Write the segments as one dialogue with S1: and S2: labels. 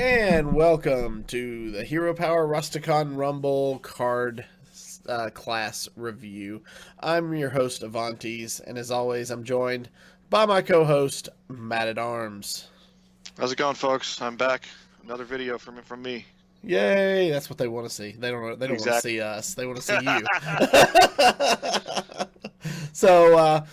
S1: And welcome to the Hero Power Rastakhan Rumble card class review. I'm your host, Avanties, and as always, I'm joined by my co-host, Mattatarms.
S2: How's it going, folks? I'm back. Another video from me.
S1: Yay! That's what they want to see. They don't want to
S2: Exactly.
S1: see us. They want to see you. So,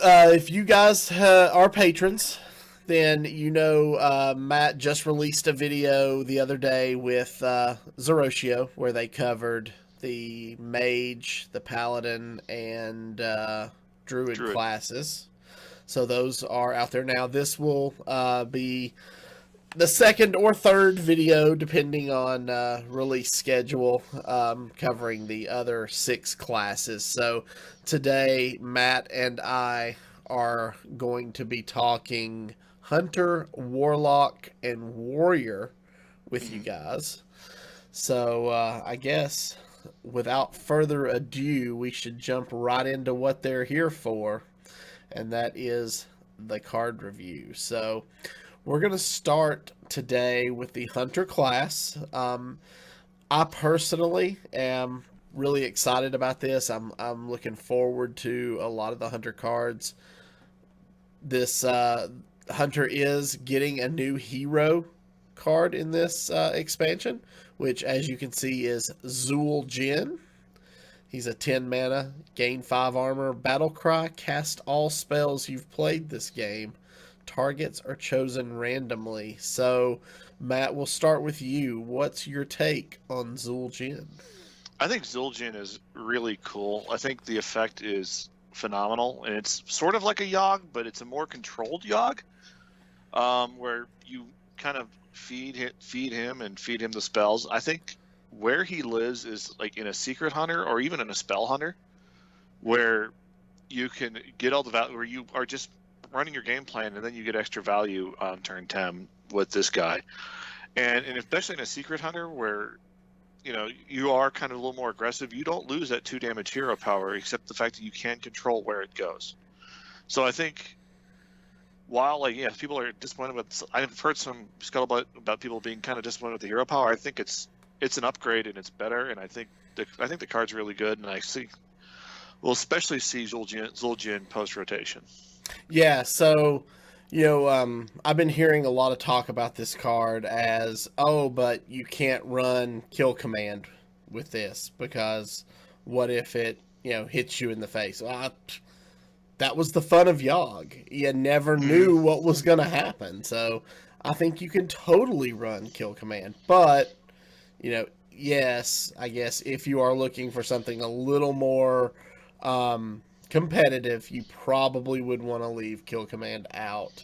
S1: if you guys are patrons, then you know Matt just released a video the other day with Zeroshio where they covered the Mage, the Paladin, and Druid
S2: Druid.
S1: classes. So those are out there now. This will be the second or third video, depending on release schedule, covering the other 6 classes. So today, Matt and I are going to be talking Hunter, Warlock, and Warrior with you guys. So I guess without further ado, we should jump right into what they're here for, and that is the card review. So we're going to start today with the Hunter class. I personally am really excited about this. I'm looking forward to a lot of the Hunter cards. This Hunter is getting a new hero card in this expansion, which, as you can see, is Zul Jin. He's a 10 mana, gain 5 armor, battle cry, cast all spells you've played this game. Targets are chosen randomly. So, Matt, we'll start with you. What's your take on Zul Jin?
S2: I think Zul'jin is really cool. I think the effect is phenomenal, and it's sort of like a Yogg, but it's a more controlled Yogg, where you kind of feed him and feed him the spells. I think where he lives is like in a Secret Hunter or even in a Spell Hunter, where you can get all the value, where you are just running your game plan, and then you get extra value on turn 10 with this guy. And especially in a Secret Hunter where, you know, you are kind of a little more aggressive, you don't lose that 2 damage hero power, except the fact that you can control where it goes. So I think while, like, yeah, people are disappointed with, I've heard some scuttlebutt about people being kind of disappointed with the hero power. I think it's an upgrade and it's better, and I think the card's really good, and I see we'll especially see Zul'jin post rotation.
S1: Yeah, so, you know, I've been hearing a lot of talk about this card as, oh, but you can't run Kill Command with this because what if it, you know, hits you in the face? Well, that was the fun of Yogg. You never knew what was going to happen. So I think you can totally run Kill Command. But, you know, yes, I guess if you are looking for something a little more competitive, you probably would want to leave Kill Command out.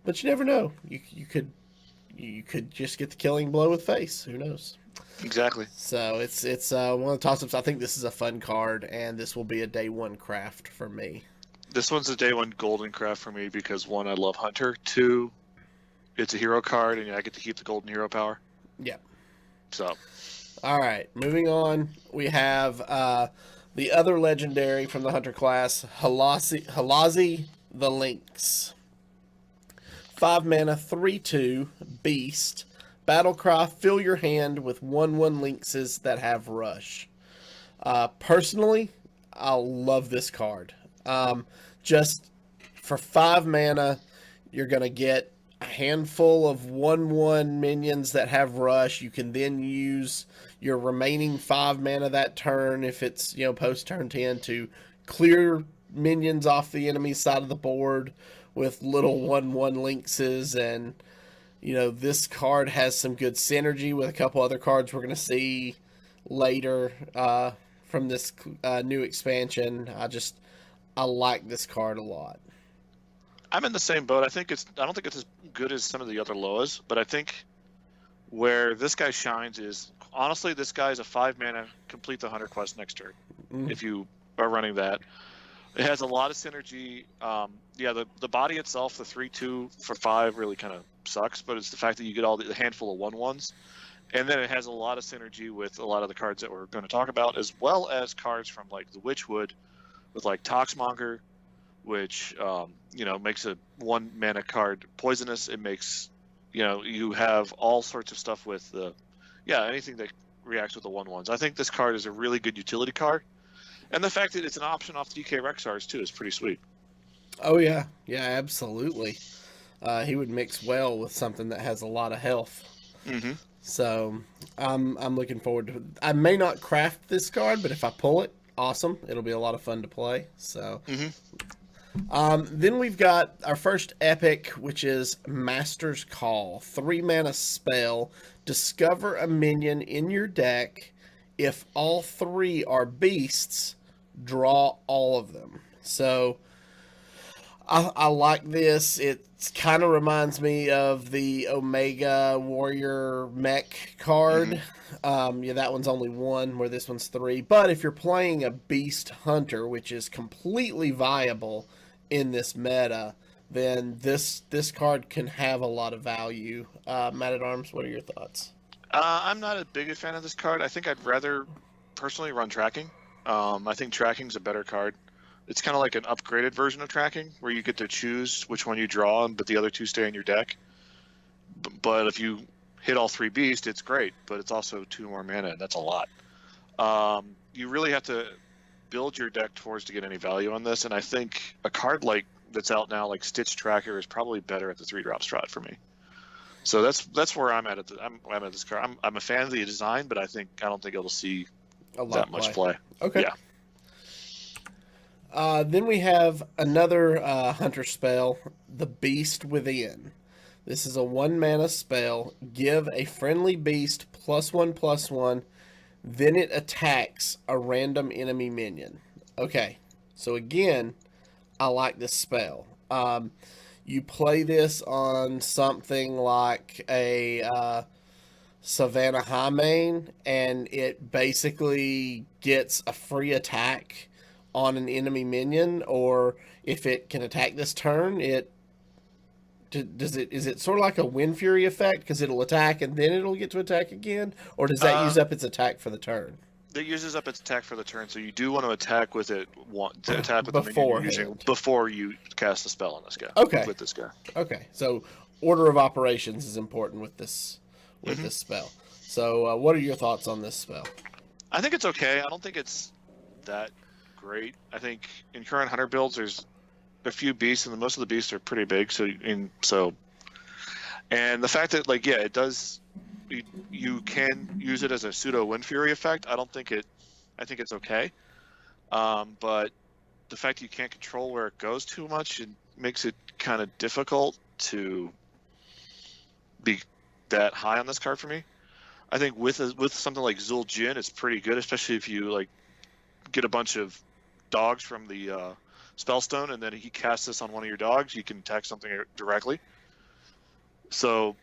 S1: But you never know. You could just get the killing blow with face. Who knows?
S2: Exactly.
S1: So it's one of the toss-ups. I think this is a fun card, and this will be a day 1 craft for me.
S2: This one's a day 1 golden craft for me because 1, I love Hunter. 2, it's a hero card, and I get to keep the golden hero power.
S1: Yeah.
S2: So.
S1: All right, moving on. We have the other legendary from the Hunter class, Halazi the Lynx. 5 mana, 3/2, Beast. Battlecry, fill your hand with 1/1 Lynxes that have Rush. Personally, I love this card. Just for 5 mana, you're going to get a handful of 1/1 minions that have Rush. You can then use your remaining 5 mana that turn, if it's, you know, post turn 10, to clear minions off the enemy side of the board with little 1/1 Lynxes. And, you know, this card has some good synergy with a couple other cards we're going to see later from this new expansion. I like this card a lot.
S2: I'm in the same boat. I don't think it's as good as some of the other Loas, but I think where this guy shines is, honestly, this guy is a 5 mana, complete the Hunter quest next turn, if you are running that. It has a lot of synergy. The body itself, the 3/2 for 5, really kind of sucks, but it's the fact that you get all the handful of 1/1s. And then it has a lot of synergy with a lot of the cards that we're going to talk about, as well as cards from like the Witchwood with like Toxmonger, which makes a 1 mana card poisonous. It makes you have all sorts of stuff with anything that reacts with the 1/1s. I think this card is a really good utility card, and the fact that it's an option off DK Rexars too is pretty sweet.
S1: Oh yeah, yeah, absolutely. He would mix well with something that has a lot of health.
S2: Mm-hmm.
S1: So I'm looking forward to it. I may not craft this card, but if I pull it, awesome. It'll be a lot of fun to play. So then we've got our first epic, which is Master's Call. 3-mana spell. Discover a minion in your deck. If all 3 are beasts, draw all of them. So I like this. It kind of reminds me of the Omega Warrior mech card. Yeah, that one's only 1, where this one's 3. But if you're playing a Beast Hunter, which is completely viable in this meta, then this card can have a lot of value. Mattatarms, what are your thoughts?
S2: I'm not a big fan of this card. I think I'd rather personally run Tracking. I think Tracking's a better card. It's kind of like an upgraded version of Tracking, where you get to choose which one you draw, but the other 2 stay in your deck. But if you hit all 3 beasts, it's great, but it's also 2 more mana, and that's a lot. You really have to build your deck towards to get any value on this, and I think a card that's out now, like Stitch Tracker, is probably better at the 3-drop strat for me. So that's where I'm at. I'm at this card. I'm a fan of the design, but I don't think it'll see that much play.
S1: Okay.
S2: Yeah.
S1: Then we have another hunter spell, the Beast Within. This is a 1-mana spell. Give a friendly beast +1/+1, then it attacks a random enemy minion. Okay, so again, I like this spell. You play this on something like a Savannah Highmane, and it basically gets a free attack on an enemy minion, or if it can attack this turn, is it sort of like a Wind Fury effect, because it'll attack and then it'll get to attack again, or does that use up its attack for the turn?
S2: It uses up its attack for the turn, so you do want to attack with it. To attack with the minion you're using before you cast a spell on this guy.
S1: Okay.
S2: With this guy.
S1: Okay, so order of operations is important with this this spell. So, what are your thoughts on this spell?
S2: I think it's okay. I don't think it's that great. I think in current hunter builds, there's a few beasts, and most of the beasts are pretty big. And the fact that it does. You can use it as a pseudo Wind Fury effect. I think it's okay. But the fact that you can't control where it goes too much, it makes it kind of difficult to be that high on this card for me. I think with something like Zul'jin, it's pretty good, especially if you get a bunch of dogs from the Spellstone, and then he casts this on one of your dogs. You can attack something directly. So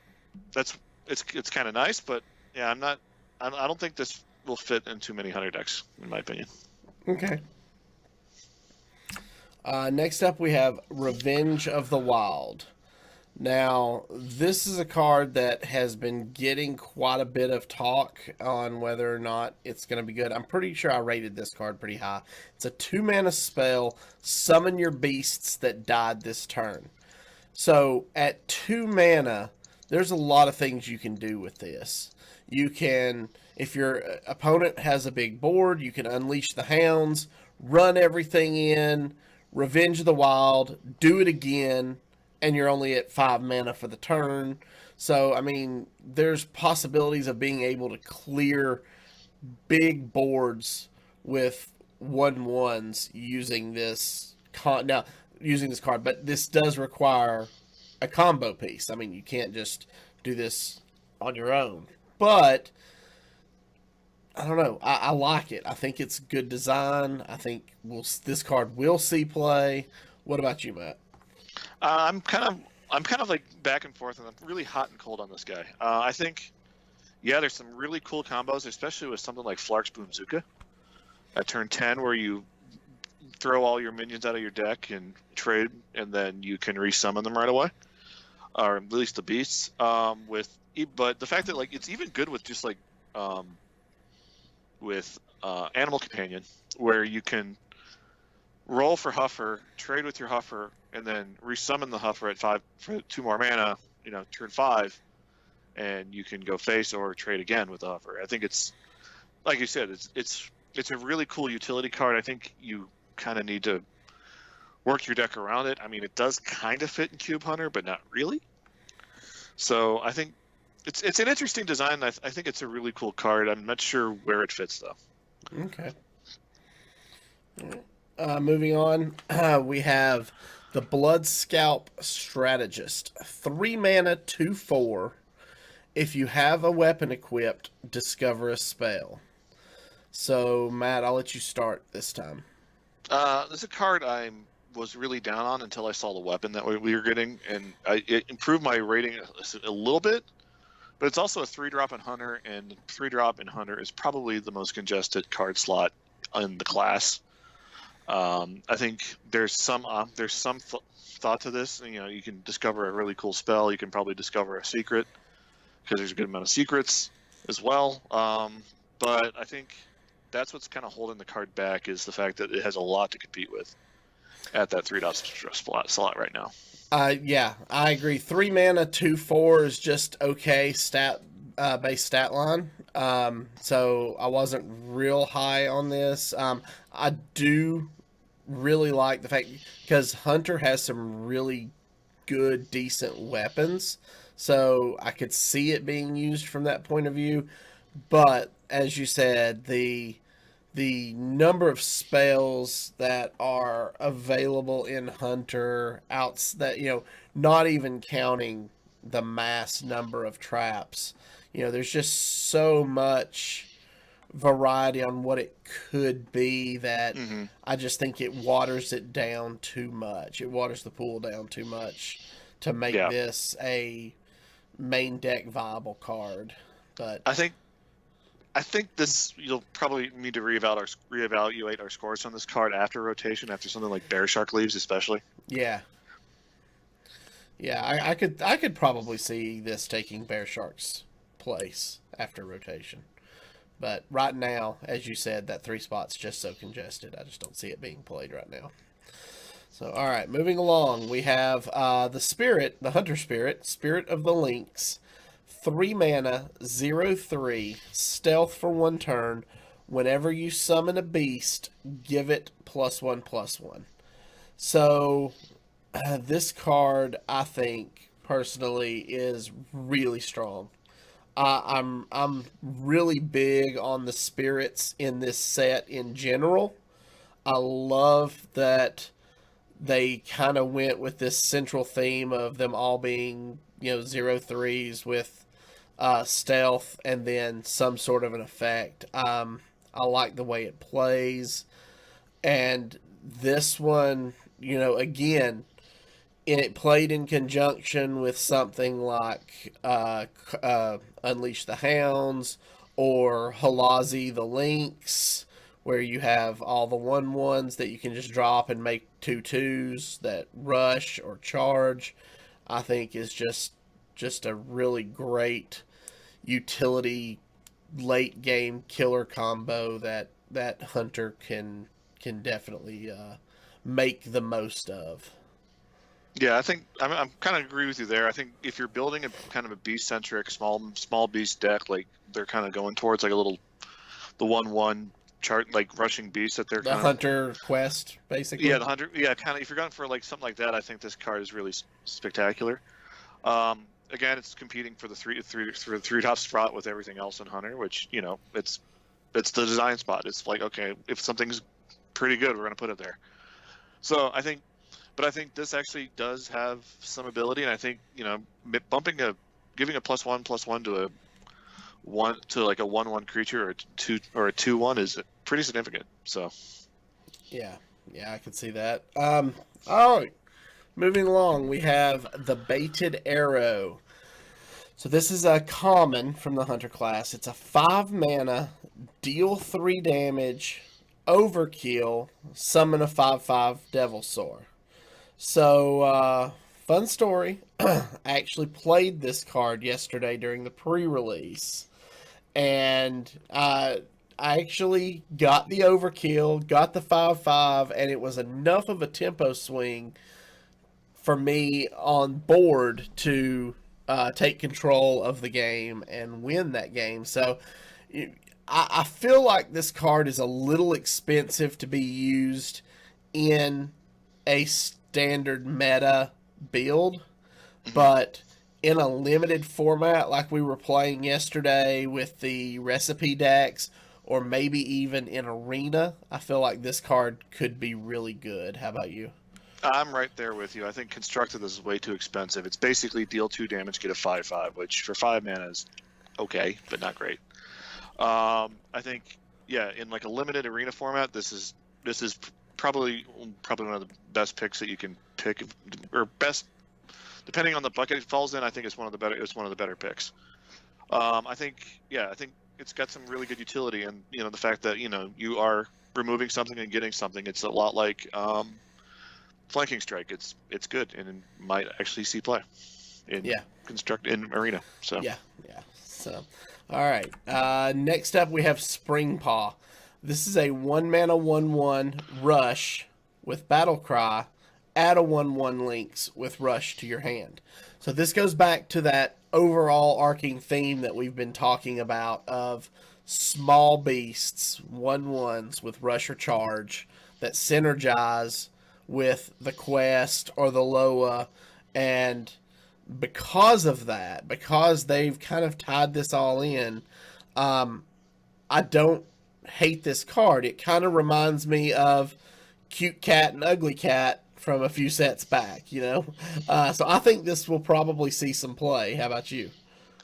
S2: it's kind of nice, but yeah, I don't think this will fit in too many hunter decks, in my opinion.
S1: Okay. Next up, we have Revenge of the Wild. Now, this is a card that has been getting quite a bit of talk on whether or not it's going to be good. I'm pretty sure I rated this card pretty high. It's a 2-mana spell. Summon your beasts that died this turn. So, at 2 mana, there's a lot of things you can do with this. You can, if your opponent has a big board, you can unleash the hounds, run everything in, Revenge of the Wild, do it again, and you're only at 5 mana for the turn. So, I mean, there's possibilities of being able to clear big boards with 1/1s using this card. But this does require a combo piece. I mean, you can't just do this on your own. But I don't know. I like it. I think it's good design. I think this card will see play. What about you, Matt?
S2: I'm kind of like back and forth, and I'm really hot and cold on this guy. I think, there's some really cool combos, especially with something like Flark's Boomzuka at turn 10, where you throw all your minions out of your deck and trade, and then you can resummon them right away, or at least the beasts. But the fact that it's even good with just Animal Companion, where you can roll for Huffer, trade with your Huffer, and then resummon the Huffer at 5 for 2 more mana, turn 5, and you can go face or trade again with the hover. I think it's, like you said, it's a really cool utility card. I think you kind of need to work your deck around it. I mean, it does kind of fit in Cube Hunter, but not really. So I think it's an interesting design. I think it's a really cool card. I'm not sure where it fits though.
S1: Okay. Moving on, we have the Blood Scalp Strategist. 3 mana, 2/4. If you have a weapon equipped, discover a spell. So, Matt, I'll let you start this time.
S2: This is a card I was really down on until I saw the weapon that we were getting, and it improved my rating a little bit. But it's also a 3-drop in Hunter, and 3-drop in Hunter is probably the most congested card slot in the class. I think there's some thought to this. You can discover a really cool spell. You can probably discover a secret, because there's a good amount of secrets as well. But I think that's what's kind of holding the card back, is the fact that it has a lot to compete with at that 3-drop slot right now.
S1: Yeah, I agree. 3 mana, 2/4 is just okay base stat line. So I wasn't real high on this. I do really like the fact, because Hunter has some really good, decent weapons. So I could see it being used from that point of view. But as you said, the number of spells that are available in Hunter, not even counting the mass number of traps, there's just so much variety on what it could be that I just think it waters it down too much. It waters the pool down too much to make this a main deck viable card. But
S2: I think this, you'll probably need to reevaluate our scores on this card after rotation, after something like Bear Shark leaves, especially.
S1: Yeah, I could probably see this taking Bear Shark's place after rotation. But right now, as you said, that 3 spot's just so congested. I just don't see it being played right now. So, all right, moving along, we have the Hunter Spirit, Spirit of the Lynx. 3 mana, 0/3, stealth for 1 turn. Whenever you summon a beast, give it +1/+1. So, this card, I think, personally, is really strong. I'm really big on the spirits in this set in general. I love that they kind of went with this central theme of them all being 0/3s with stealth and then some sort of an effect. I like the way it plays, and this one, again, it played in conjunction with something like Unleash the Hounds or Halazi the Lynx, where you have all the 1/1s that you can just drop and make 2/2s that rush or charge. I think is just a really great utility late game killer combo that Hunter can definitely make the most of.
S2: Yeah, I think I'm kind of agree with you there. I think if you're building a kind of a beast centric small beast deck, like they're kind of going towards like the 1/1 chart, like rushing beast that they're
S1: the Hunter quest, basically.
S2: Yeah, the Hunter. Yeah, kind of. If you're going for like something like that, I think this card is really spectacular. Again, it's competing for the 3-drop spot with everything else in Hunter, which it's the design spot. It's like, okay, if something's pretty good, we're gonna put it there. So I think this actually does have some ability, and I think giving a +1/+1 to a 1/1 creature or a 2/1 is pretty significant. So
S1: yeah, I can see that. All right, moving along, we have the Baited Arrow. So this is a common from the Hunter class. It's a 5 mana, deal 3 damage, overkill, summon a 5/5 Devilsaur. So, fun story. I actually played this card yesterday during the pre-release. And I actually got the overkill, got the 5/5, and it was enough of a tempo swing for me on board to take control of the game and win that game. So I feel like this card is a little expensive to be used in a standard meta build, but in a limited format like we were playing yesterday with the recipe decks, or maybe even in arena, I feel like this card could be really good. How about you?
S2: I'm right there with you. I think Constructed is way too expensive. It's basically deal 2 damage, get a 5/5, which for 5 mana is okay, but not great. I think, yeah, in like a limited arena format, this is probably one of the best picks that you can pick, or best depending on the bucket it falls in. I think it's one of the better picks. I think it's got some really good utility, and the fact that you are removing something and getting something. It's a lot like Flanking Strike. It's good and it might actually see play in in arena. So
S1: yeah. So all right. Next up we have Spring Paw. This is a 1-mana 1/1 rush with Battle Cry. Add a 1/1 links with rush to your hand. So this goes back to that overall arcing theme that we've been talking about of small beasts, 1/1s with rush or charge that synergize with the quest or the Loa. And because of that, because they've kind of tied this all in, I don't hate this card. It kind of reminds me of Cute Cat and Ugly Cat from a few sets back, so I think this will probably see some play. How about you?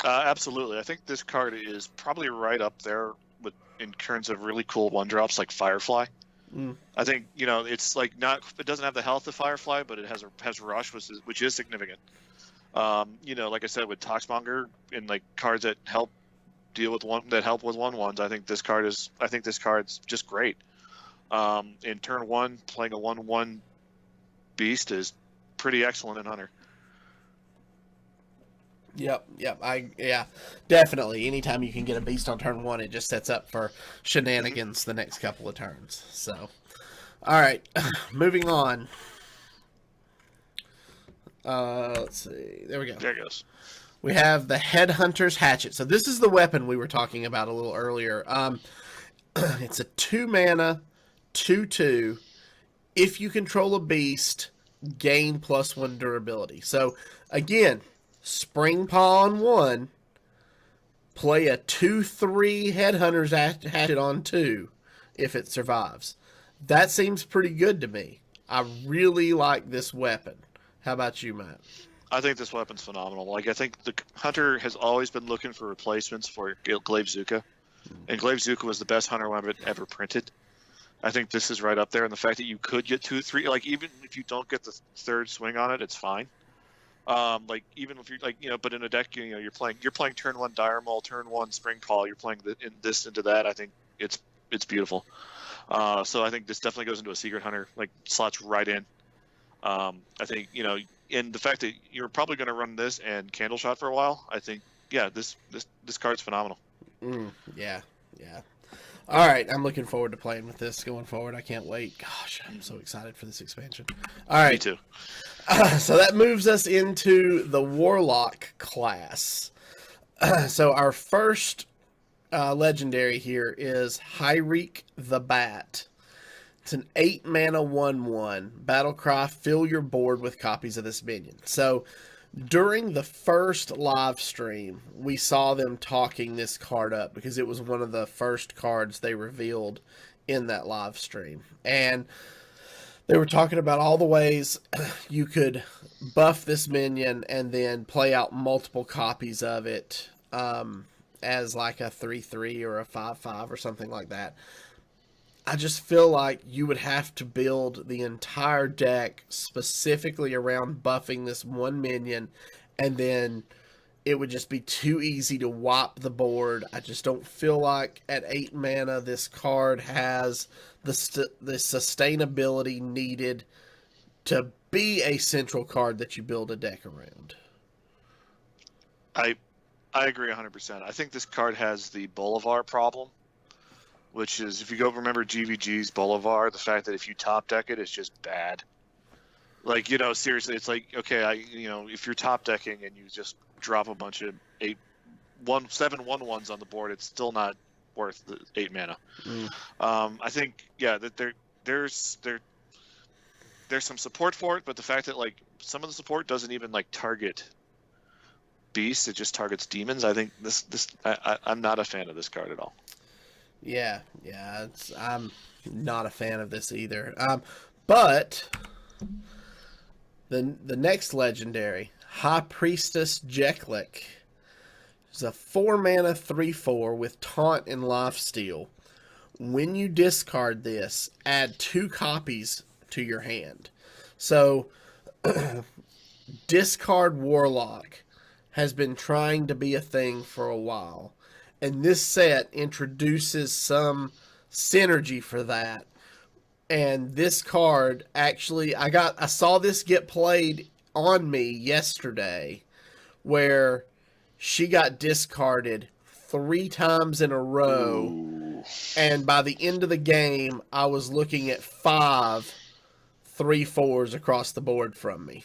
S2: Absolutely. I think this card is probably right up there with in terms of really cool 1-drops like Firefly. I think it's like it doesn't have the health of Firefly, but it has rush, which is significant. Like I said, with Toxmonger and like cards that help deal with 1/1s, I think this card's just great. In turn 1, playing a 1/1 beast is pretty excellent in Hunter.
S1: Yep. Definitely. Anytime you can get a beast on turn 1, it just sets up for shenanigans the next couple of turns. So, all right, moving on. Let's see. There we go.
S2: There it goes.
S1: We have the Headhunter's Hatchet. So this is the weapon we were talking about a little earlier. It's a 2-mana 2/2. If you control a beast, gain +1 durability. So again, Spring Paw on 1, play a 2/3 Headhunter's Hatchet on 2 if it survives. That seems pretty good to me. I really like this weapon. How about you, Matt?
S2: I think this weapon's phenomenal. Like, I think the Hunter has always been looking for replacements for Glaive Zuka, and Glaive Zuka was the best Hunter weapon ever printed. I think this is right up there, and the fact that you could get 2/3, like even if you don't get the third swing on it, it's fine. Like even if you're like but in a deck you're playing turn 1 Dire Maul, turn 1 Spring Paw, you're playing this into that. I think it's beautiful. So I think this definitely goes into a Secret Hunter, like slots right in. I think and the fact that you're probably going to run this and Candle Shot for a while, I think this card's phenomenal.
S1: Yeah. All right, I'm looking forward to playing with this going forward. I can't wait. Gosh, I'm so excited for this expansion. All right.
S2: Me too.
S1: So that moves us into the Warlock class. So our first legendary here is Hyreek the Bat. It's an 8-mana 1/1. Battlecry, fill your board with copies of this minion. So during the first live stream, we saw them talking this card up because it was one of the first cards they revealed in that live stream. And they were talking about all the ways you could buff this minion and then play out multiple copies of it as like a 3/3 or a 5/5 or something like that. I just feel like you would have to build the entire deck specifically around buffing this one minion, and then it would just be too easy to wipe the board. I just don't feel like at 8 mana this card has the sustainability needed to be a central card that you build a deck around.
S2: I agree 100%. I think this card has the Bolivar problem, which is, if you remember GVG's Bolivar, the fact that if you top deck it, it's just bad. Like, seriously, it's like, okay, if you're top decking and you just drop a bunch of 7/1/1s on the board, it's still not worth the 8 mana. I think, that there's some support for it, but the fact that like some of the support doesn't even like target beasts, it just targets demons. I think I'm not a fan of this card at all.
S1: Yeah, I'm not a fan of this either. But the next legendary, High Priestess Jeklik, is a 4-mana 3/4 with taunt and lifesteal. When you discard this, add 2 copies to your hand. So, discard Warlock has been trying to be a thing for a while, and this set introduces some synergy for that. And this card actually, I saw this get played on me yesterday, where she got discarded 3 times in a row.
S2: Ooh.
S1: And by the end of the game, I was looking at 5 3/4s across the board from me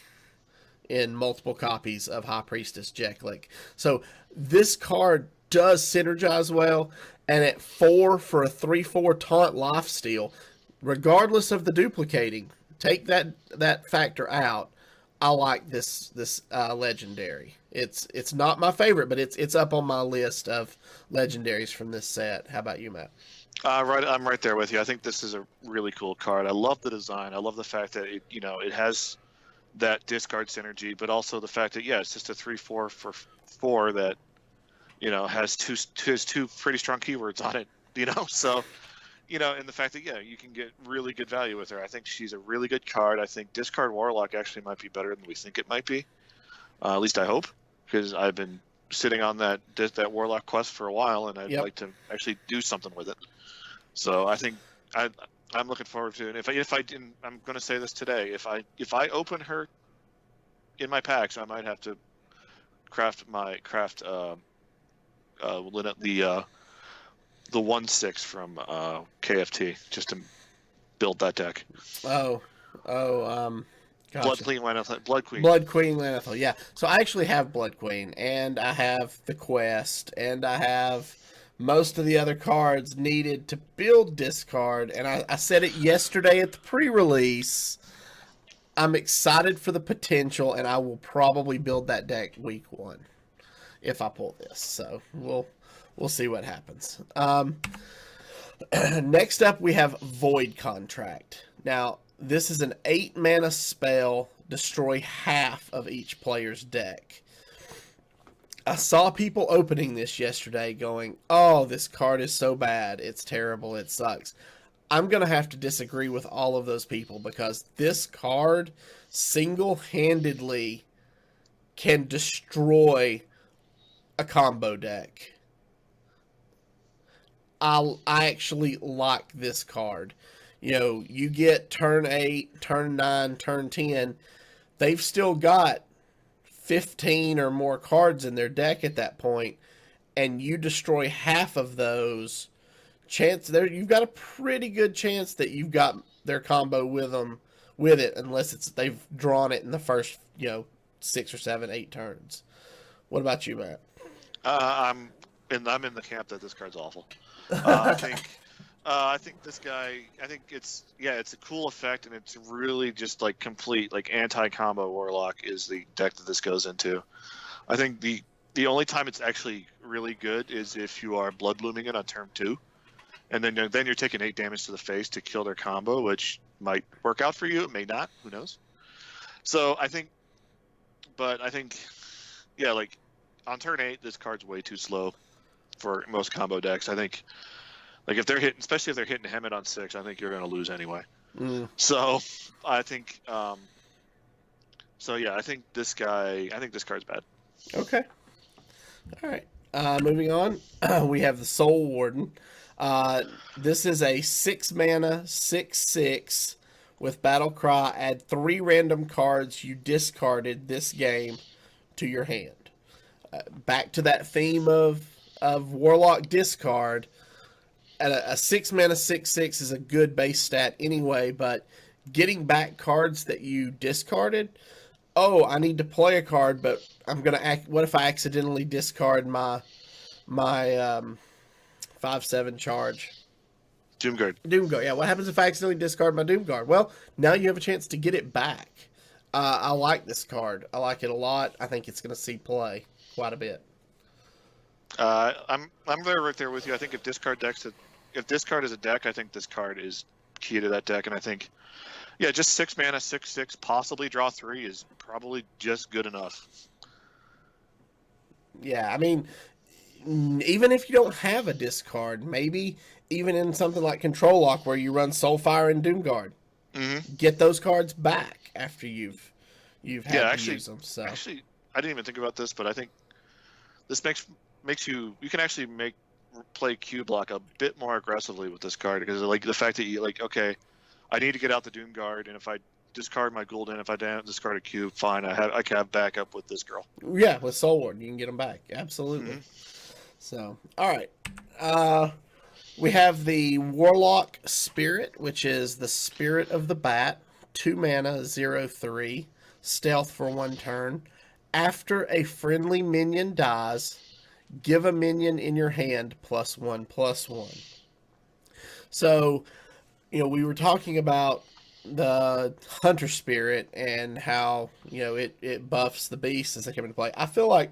S1: in multiple copies of High Priestess Jeklik. So this card does synergize well, and at 4 for a 3/4 taunt lifesteal, regardless of the duplicating, take that factor out. I like this legendary. It's not my favorite, but it's up on my list of legendaries from this set. How about you, Matt?
S2: Right, I'm right there with you. I think this is a really cool card. I love the design. I love the fact that it has that discard synergy, but also the fact that it's just a 3/4 for 4 that has two pretty strong keywords on it. So and the fact that you can get really good value with her. I think she's a really good card. I think discard Warlock actually might be better than we think it might be. At least I hope, because I've been sitting on that Warlock quest for a while, and I'd like to actually do something with it. So I think I'm looking forward to it. If I didn't, I'm going to say this today. If I open her in my packs, I might have to craft the 1/6 from KFT just to build that deck.
S1: Gotcha.
S2: Blood Queen
S1: Lanethal, yeah. So I actually have Blood Queen, and I have the quest, and I have most of the other cards needed to build discard, and I said it yesterday at the pre-release. I'm excited for the potential, and I will probably build that deck week 1 if I pull this. So we'll see what happens. Next up, we have Void Contract. Now, this is an 8-mana spell, destroy half of each player's deck. I saw people opening this yesterday going, oh, this card is so bad, it's terrible, it sucks. I'm going to have to disagree with all of those people, because this card single-handedly can destroy a combo deck. I actually like this card. You get turn 8, turn 9, turn 10. They've still got 15 or more cards in their deck at that point, and you destroy half of those. You've got a pretty good chance that you've got their combo with it, unless they've drawn it in the first 6 or 7, 8 turns. What about you, Matt?
S2: I'm in the camp that this card's awful. I think this guy. I think it's a cool effect, and it's really just like complete anti-combo Warlock is the deck that this goes into. I think the only time it's actually really good is if you are blood blooming it on turn 2, and then you're taking 8 damage to the face to kill their combo, which might work out for you. It may not. Who knows? So I think on turn 8, this card's way too slow for most combo decks. I think. If they're hitting, especially if they're hitting Hemet on 6, I think you're going to lose anyway. So I think, I think this card's bad.
S1: Okay. All right. Moving on, we have the Soul Warden. This is a 6-mana 6/6 with Battle Cry. Add 3 random cards you discarded this game to your hand. Back to that theme of Warlock discard. A 6-mana 6/6 is a good base stat anyway, but getting back cards that you discarded. Oh, I need to play a card, but I'm gonna act. What if I accidentally discard my 5/7 charge?
S2: Doomguard.
S1: Doomguard. Yeah, what happens if I accidentally discard my Doomguard? Well, now you have a chance to get it back. I like this card. I like it a lot. I think it's going to see play quite a bit.
S2: I'm there right there with you. I think if discard is a deck, I think this card is key to that deck, and I think just 6 mana, 6/6, possibly draw 3 is probably just good enough.
S1: Yeah, I mean, even if you don't have a discard, maybe even in something like Control Lock where you run Soulfire and Doomguard, get those cards back after you've had to use them. So
S2: actually, I didn't even think about this, but I think this makes you can actually play Q block a bit more aggressively with this card, because like the fact that you okay, I need to get out the Doomguard, and if I discard my Gul'dan, if I discard a cube, fine, I can have backup with this girl.
S1: Yeah, with Soul Ward, you can get them back. Absolutely. So, all right. We have the Warlock Spirit, which is the Spirit of the Bat. 2 mana, 0/3. Stealth for 1 turn. After a friendly minion dies, give a minion in your hand +1/+1. So, we were talking about the Hunter Spirit and how, it buffs the beasts as they come into play. I feel like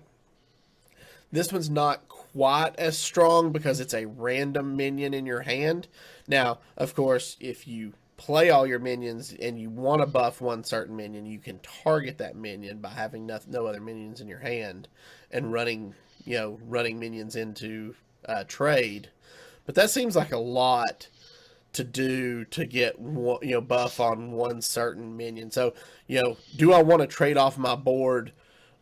S1: this one's not quite as strong because it's a random minion in your hand. Now, of course, if you play all your minions and you want to buff one certain minion, you can target that minion by having no other minions in your hand and running minions into trade. But that seems like a lot to do to get buff on one certain minion. So, do I want to trade off my board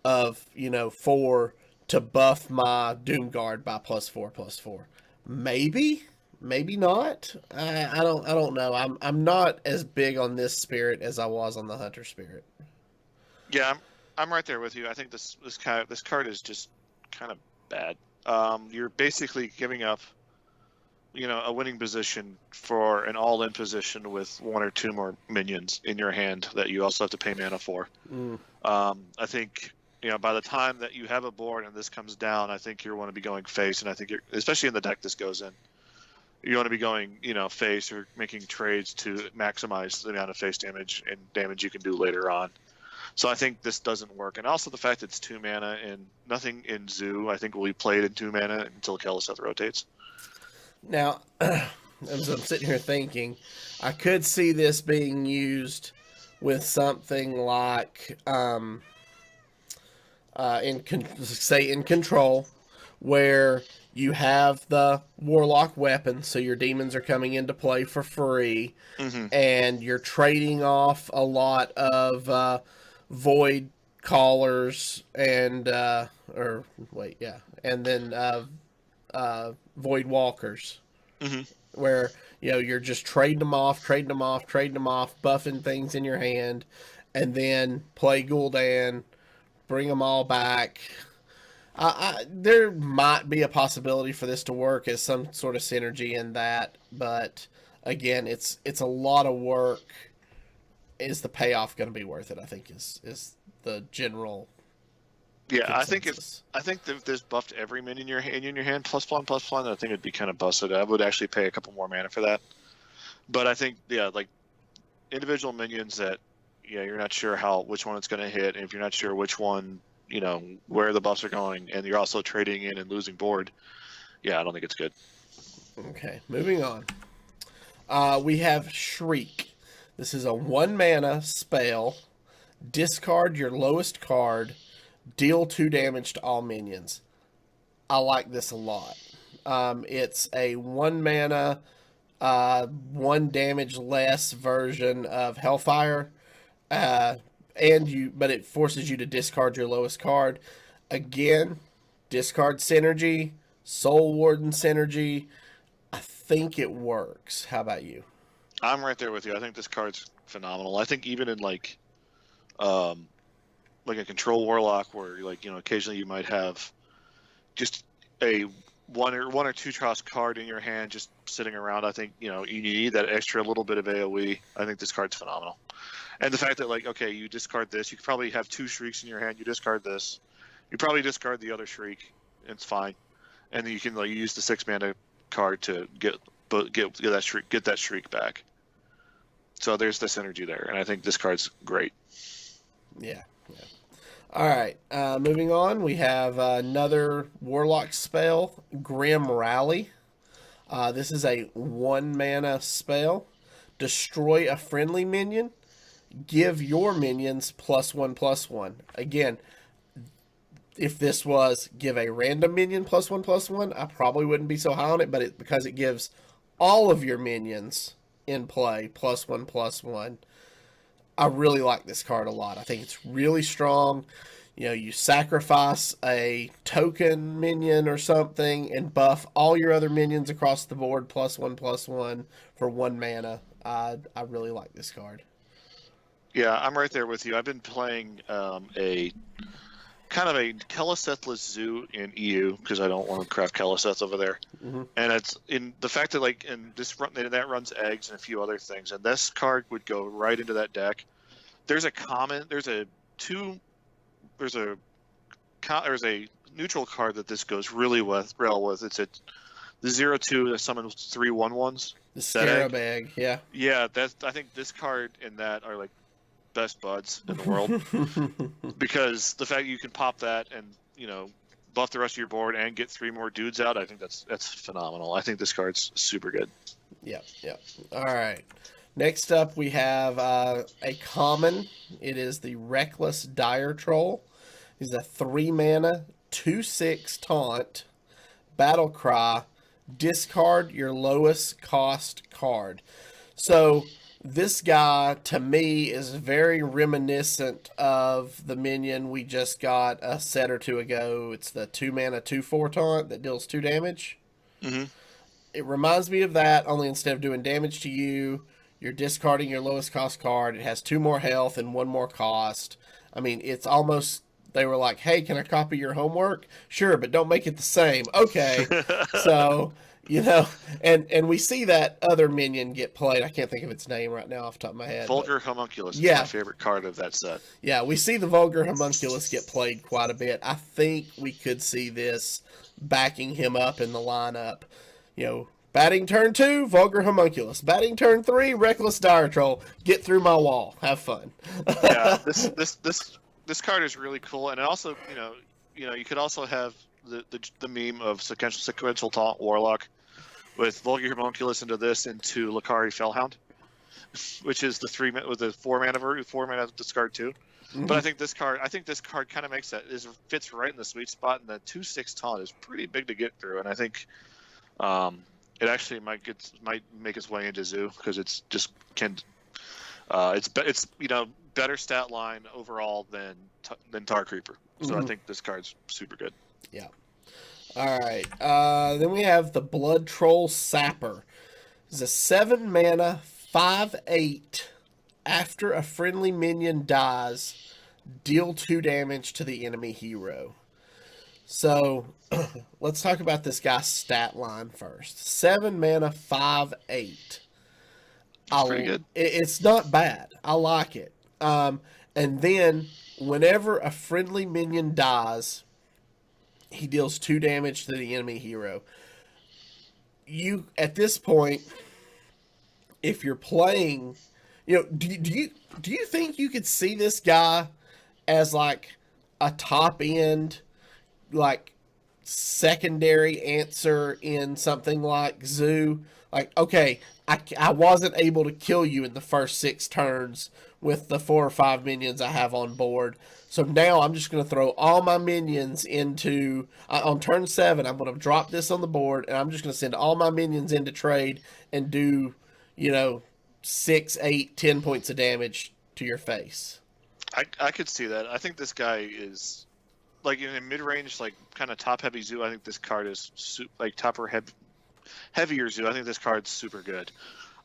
S1: of 4 to buff my Doomguard by +4/+4? Maybe not. I don't know. I'm not as big on this spirit as I was on the Hunter Spirit.
S2: Yeah, I'm right there with you. I think this card is just kind of bad. You're basically giving up a winning position for an all-in position with 1 or 2 more minions in your hand that you also have to pay mana for. I think by the time that you have a board and this comes down, I think you want to be going face, and I think especially in the deck this goes in, you want to be going face or making trades to maximize the amount of face damage and damage you can do later on. So I think this doesn't work, and also the fact that it's 2 mana and nothing in Zoo I think will be played in 2 mana until Keleseth rotates.
S1: Now, as I'm sitting here thinking, I could see this being used with something like, in Control, where you have the Warlock weapon, so your demons are coming into play for free, and you're trading off a lot of Void Callers and Void Walkers, where you're just trading them off, buffing things in your hand, and then play Gul'dan, bring them all back. There might be a possibility for this to work as some sort of synergy in that, but again, it's a lot of work. Is the payoff going to be worth it? I think is the general.
S2: Yeah,
S1: consensus.
S2: I think if this buffed every minion in your hand +1/+1, then I think it'd be kind of busted. I would actually pay a couple more mana for that. But I think like individual minions that you're not sure which one it's going to hit, and if you're not sure which one where the buffs are going, and you're also trading in and losing board, I don't think it's good.
S1: Okay, moving on. We have Shriek. This is a 1 mana spell. Discard your lowest card. Deal 2 damage to all minions. I like this a lot. It's a 1 mana, 1 damage less version of Hellfire. But it forces you to discard your lowest card. Again, discard synergy, Soul Warden synergy. I think it works. How about you?
S2: I'm right there with you. I think this card's phenomenal. I think even in like a Control Warlock, where occasionally you might have just a one or two toss card in your hand just sitting around. I think you need that extra little bit of AOE. I think this card's phenomenal, and the fact that like okay, you discard this, you could probably have 2 shrieks in your hand. You discard this, you probably discard the other shriek, and it's fine, and then you can like use the 6 mana card to get that shriek back. So there's the synergy there, and I think this card's great.
S1: Yeah. All right, moving on, we have another Warlock spell, Grim Rally. This is a 1-mana spell. Destroy a friendly minion. Give your minions +1/+1. Again, if this was give a random minion +1/+1, I probably wouldn't be so high on it, but because it gives all of your minions in play +1/+1, I really like this card a lot. I think it's really strong. You sacrifice a token minion or something and buff all your other minions across the board +1/+1 for 1 mana. I really like this card.
S2: Yeah, I'm right there with you. I've been playing a kind of a Keleseth-less zoo in EU because I don't want to craft Keleseth over there.
S1: Mm-hmm.
S2: And it's in the fact that like in this run that runs eggs and a few other things, and this card would go right into that deck. There's a neutral card that this goes really well with. It's the 0/2 that summons 3 1/1s.
S1: The Scarab Egg, yeah.
S2: Yeah, I think this card and that are like best buds in the world because the fact you can pop that and buff the rest of your board and get 3 more dudes out, I think that's phenomenal. I think this card's super good.
S1: Yeah. All right. Next up, we have a common. It is the Reckless Dire Troll. He's a 3-mana, 2/6 taunt, battle cry, discard your lowest cost card. So this guy, to me, is very reminiscent of the minion we just got a set or two ago. It's the 2-mana, 2/4 taunt that deals 2 damage.
S2: Mm-hmm.
S1: It reminds me of that, only instead of doing damage to you, you're discarding your lowest cost card. It has 2 more health and 1 more cost. I mean, it's almost, they were like, hey, can I copy your homework? Sure, but don't make it the same. Okay. So, and we see that other minion get played. I can't think of its name right now off the top of my head.
S2: Vulgar Homunculus is my favorite card of that set.
S1: Yeah, we see the Vulgar Homunculus get played quite a bit. I think we could see this backing him up in the lineup. Batting turn 2, Vulgar Homunculus. Batting turn 3, Reckless Dire Troll. Get through my wall. Have fun.
S2: Yeah, this card is really cool, and it also, you could also have the meme of sequential taunt Warlock with Vulgar Homunculus into Lakari Fellhound, which is the 3 with the 4 mana discard 2. Mm-hmm. But I think this card kind of makes fits right in the sweet spot, and the 2/6 taunt is pretty big to get through, and I think. It actually might make its way into Zoo because it's just it's better stat line overall than Tar Creeper. So I think this card's super good.
S1: Yeah. All right. Then we have the Blood Troll Sapper. It's a 7-mana 5/8. After a friendly minion dies, deal 2 damage to the enemy hero. So, let's talk about this guy's stat line first. 7-mana, 5/8.
S2: Pretty good.
S1: It's not bad. I like it. And then, whenever a friendly minion dies, he deals 2 damage to the enemy hero. At this point, if you're playing, do you think you could see this guy as like a top end, like secondary answer in something like Zoo? Like, okay, I wasn't able to kill you in the first 6 turns with the 4 or 5 minions I have on board, so now I'm just going to throw all my minions into on turn 7. I'm going to drop this on the board, and I'm just going to send all my minions into trade and do 6, 8, 10 points of damage to your face.
S2: I could see that. I think this guy is like in a mid-range, like kind of top-heavy Zoo. I think this card is like heavier Zoo. I think this card's super good.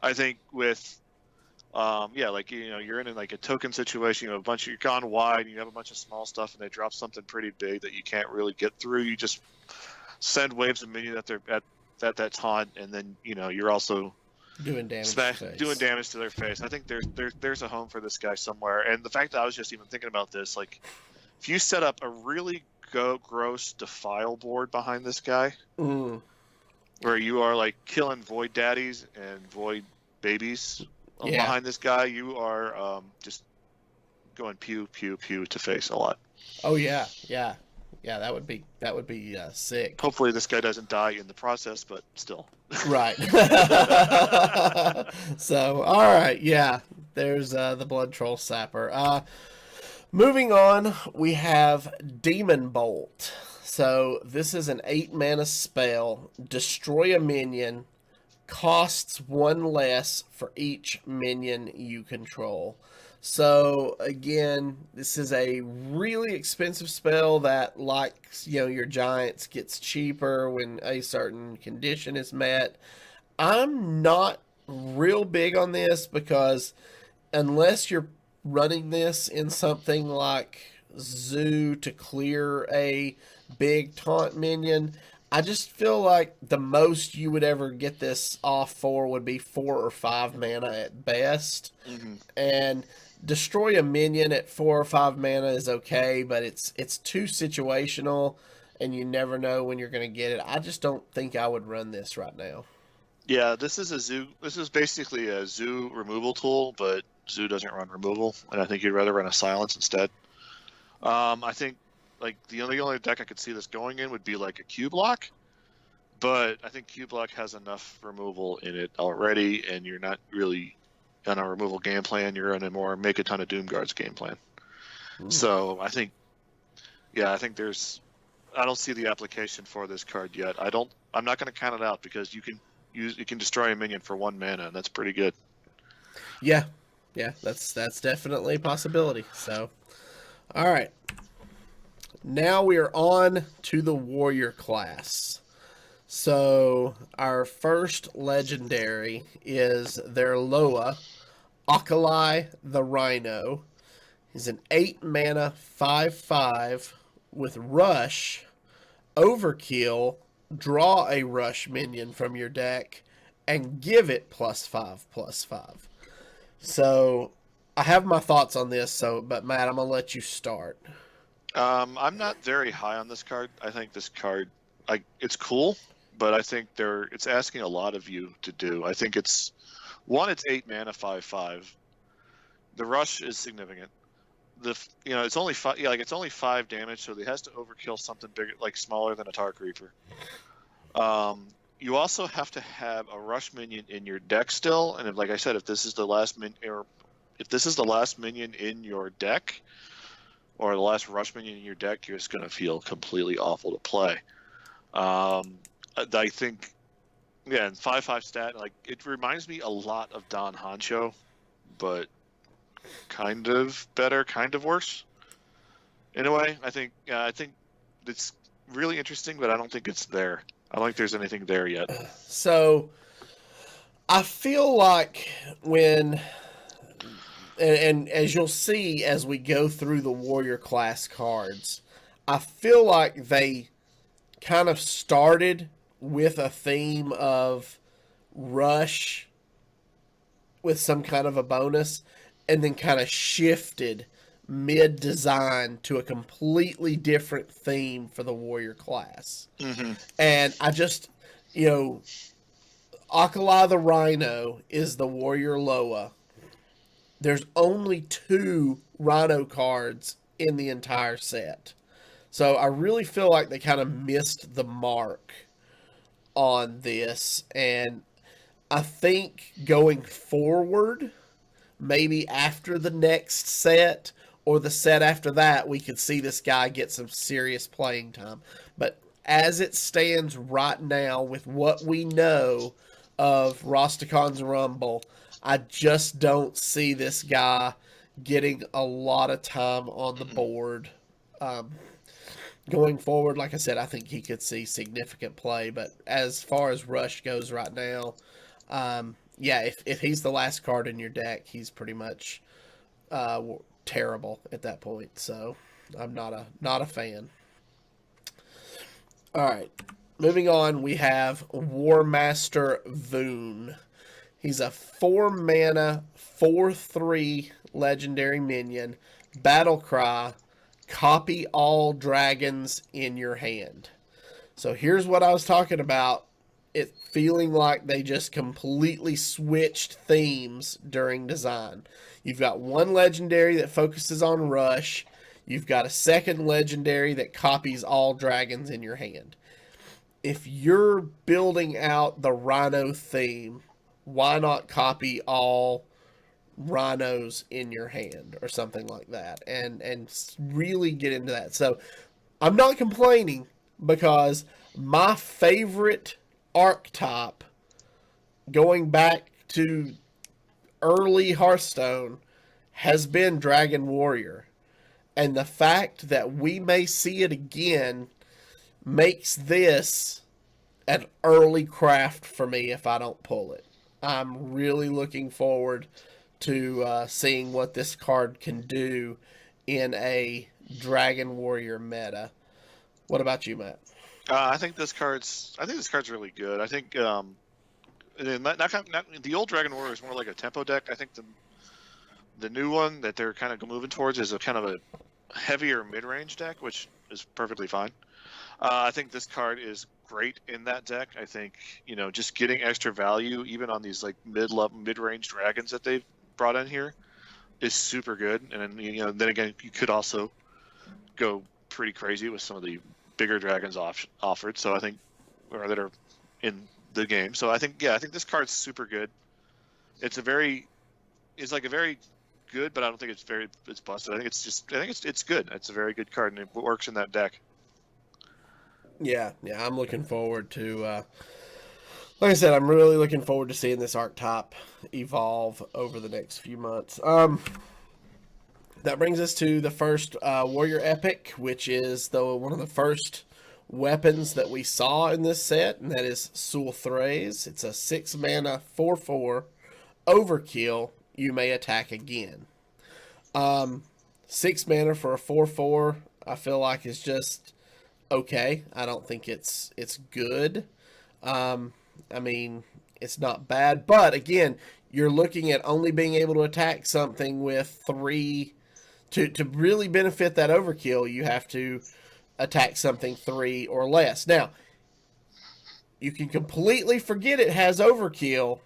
S2: I think with you're in like a token situation. You're gone wide, and you have a bunch of small stuff, and they drop something pretty big that you can't really get through. You just send waves of minions at that taunt, and then you're also
S1: doing damage to face.
S2: doing damage to their face. I think there's a home for this guy somewhere. And the fact that I was just even thinking about this, like, if you set up a really gross defile board behind this guy, where you are like killing void daddies and void babies behind this guy, you are just going pew pew pew to face a lot.
S1: Oh yeah. That would be sick.
S2: Hopefully this guy doesn't die in the process, but still.
S1: Right. So all right, yeah. There's the Blood Troll Sapper. Moving on, we have Demon Bolt. So this is an 8-mana spell. Destroy a minion. Costs 1 less for each minion you control. So again, this is a really expensive spell that, like, your giants, gets cheaper when a certain condition is met. I'm not real big on this because unless you're running this in something like Zoo to clear a big taunt minion, I just feel like the most you would ever get this off for would be 4 or 5 mana at best. And destroy a minion at 4 or 5 mana is okay, but it's too situational, and you never know when you're going to get it. I just don't think I would run this right now.
S2: Yeah, this is a Zoo. This is basically a Zoo removal tool, but Zoo doesn't run removal, and I think you'd rather run a Silence instead. I think like the only deck I could see this going in would be like a Q-Block, but I think Q-Block has enough removal in it already, and you're not really on a removal game plan. You're on a more make a ton of Doom Guards game plan. So I think I don't see the application for this card yet. I'm not going to count it out because you can destroy a minion for 1 mana, and that's pretty good.
S1: Yeah, that's definitely a possibility. So, all right. Now we are on to the warrior class. So our first legendary is their Loa, Akalai the Rhino. He's an 8-mana 5/5 with Rush, Overkill, draw a Rush minion from your deck, and give it +5/+5. So I have my thoughts on this, but Matt, I'm going to let you start.
S2: I'm not very high on this card. I think this card, it's cool, but I think it's asking a lot of you to do. I think it's 8 mana 5/5. The Rush is significant. It's only 5. Yeah, it's only 5 damage, so he has to overkill something bigger, like smaller than a Tark Reaper. You also have to have a Rush minion in your deck still, and like I said, if this is the last minion in your deck, or the last Rush minion in your deck, you're just going to feel completely awful to play. I think, yeah, and 5/5 stat, it reminds me a lot of Don Honcho, but kind of better, kind of worse. In a way, I think it's really interesting, but I don't think it's there. I don't think there's anything there yet.
S1: So, I feel like when... And as you'll see as we go through the warrior class cards, I feel like they kind of started with a theme of Rush with some kind of a bonus, and then kind of shifted mid-design to a completely different theme for the warrior class. And I just, Akalai the Rhino is the warrior Loa. There's only 2 Rhino cards in the entire set. So I really feel like they kind of missed the mark on this. And I think going forward, maybe after the next set or the set after that, we could see this guy get some serious playing time. But as it stands right now, with what we know of Rastakhan's Rumble, I just don't see this guy getting a lot of time on the board. Going forward, like I said, I think he could see significant play. But as far as Rush goes right now, if he's the last card in your deck, he's pretty much terrible at that point. So I'm not a fan. All right, moving on, we have War Master Voon. He's a 4-mana, 4/3 legendary minion. Battle cry, copy all dragons in your hand. So here's what I was talking about. It feeling like they just completely switched themes during design. You've got one legendary that focuses on rush. You've got a second legendary that copies all dragons in your hand. If you're building out the Rhino theme, why not copy all rhinos in your hand or something like that, and really get into that? So I'm not complaining, because my favorite archetype going back to early Hearthstone has been Dragon Warrior. And the fact that we may see it again makes this an early craft for me if I don't pull it. I'm really looking forward to seeing what this card can do in a Dragon Warrior meta. What about you, Matt?
S2: I think this card's really good. I think not the old Dragon Warrior is more like a tempo deck. I think the new one that they're kind of moving towards is a kind of a heavier mid-range deck, which is perfectly fine. I think this card is great in that deck. I think, just getting extra value even on these like mid-range dragons that they've brought in here is super good. And then, then again, you could also go pretty crazy with some of the bigger dragons offered. So I think, or that are in the game. So I think this card's super good. It's like a very good, but I don't think it's busted. I think it's good. It's a very good card, and it works in that deck.
S1: Yeah, I'm looking forward to, like I said, I'm really looking forward to seeing this archetype evolve over the next few months. That brings us to the first Warrior Epic, which is one of the first weapons that we saw in this set, and that is Sul'Thraze. It's a 6-mana, 4/4 overkill. You may attack again. 6 mana for a 4/4, I feel like is just okay. I don't think it's good. I mean, it's not bad, but again, you're looking at only being able to attack something with 3. To really benefit that overkill, you have to attack something 3 or less. Now, you can completely forget it has overkill